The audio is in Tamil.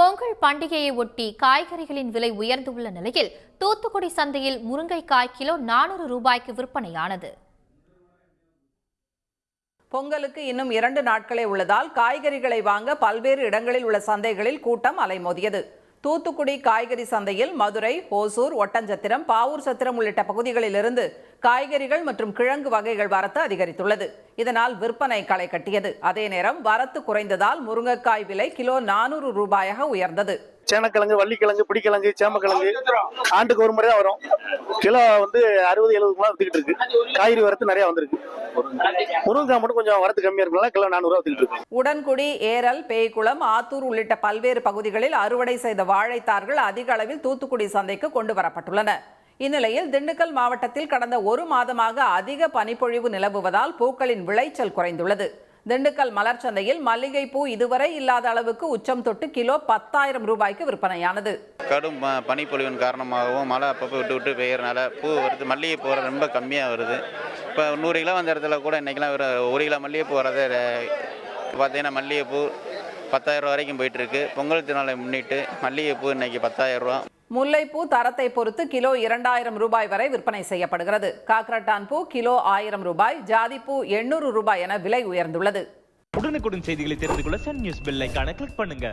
பொங்கல் பண்டிகையை ஒட்டி காய்கறிகளின் விலை உயர்ந்துள்ள நிலையில் தூத்துக்குடி சந்தையில் முருங்கைக்காய் கிலோ 400 ரூபாய்க்கு விற்பனையானது. பொங்கலுக்கு இன்னும் 2 நாட்களே உள்ளதால் காய்கறிகளை வாங்க பல்வேறு இடங்களில் உள்ள சந்தைகளில் கூட்டம் அலைமோதியது. தூத்துக்குடி காய்கறி சந்தையில் மதுரை, ஓசூர், ஒட்டஞ்சத்திரம், பாவூர் சத்திரம் உள்ளிட்ட பகுதிகளில் இருந்து காய்கறிகள் மற்றும் கிழங்கு வகைகள் வரத்து அதிகரித்துள்ளது. இதனால் விற்பனை களை கட்டியது. அதே நேரம் வரத்து குறைந்ததால் முருங்கைக்காய் விலை கிலோ 400 ரூபாயாக உயர்ந்தது. சேனக்கிழங்கு, வள்ளிக்கிழங்கு, பிடிக்கிழங்கு, சேமக்கிழங்கு ஆண்டுக்கு ஒரு முறை தான் வரும். கிலோ 60-70 வந்துகிட்டு இருக்கு. காய்கறி வரத்து நிறைய வந்திருக்கு. முருங்கைக்காய் மட்டும் கொஞ்சம் வரத்து கம்மியா இருக்கனால கிலோ 400 வந்துகிட்டு இருக்கு. உடன்குடி, ஏரல், பேய்குளம், ஆத்தூர் உள்ளிட்ட பல்வேறு பகுதிகளில் அறுவடை செய்த வாழைத்தார்கள் அதிக அளவில் தூத்துக்குடி சந்தைக்கு கொண்டு வரப்பட்டுள்ளன. இந்நிலையில் திண்டுக்கல் மாவட்டத்தில் கடந்த 1 மாதமாக அதிக பனிப்பொழிவு நிலவுவதால் பூக்களின் விளைச்சல் குறைந்துள்ளது. திண்டுக்கல் மலர் சந்தையில் மல்லிகை பூ இதுவரை இல்லாத அளவுக்கு உச்சம் தொட்டு கிலோ 10,000 ரூபாய்க்கு விற்பனையானது. கடும் பனிப்பொழிவின் காரணமாகவும் மழை அப்பப்போ விட்டு விட்டு பெய்யறதுனால பூ வருது, மல்லிகை பூ ரொம்ப கம்மியாக வருது. இப்போ 100 கிலோ வந்த இடத்துல கூட இன்றைக்கெலாம் ஒரு 1 கிலோ மல்லிகைப்பூ வரது பார்த்தீங்கன்னா மல்லிகைப்பூ 10,000 ரூபா வரைக்கும் போயிட்டுருக்கு. பொங்கல் திருநாளை முன்னிட்டு மல்லிகைப்பூ இன்றைக்கி 10,000 ரூபா. முல்லைப்பூ தரத்தை பொறுத்து கிலோ 2,000 ரூபாய் வரை விற்பனை செய்யப்படுகிறது. காக்கரட்டான் பூ கிலோ 1000 ரூபாய், ஜாதிப்பூ 800 ரூபாய் என விலை உயர்ந்துள்ளது. உடனுக்குடன் செய்திகளை தெரிந்து கொள்ள சன் நியூஸ் பெல் ஐகானை கிளிக் பண்ணுங்க.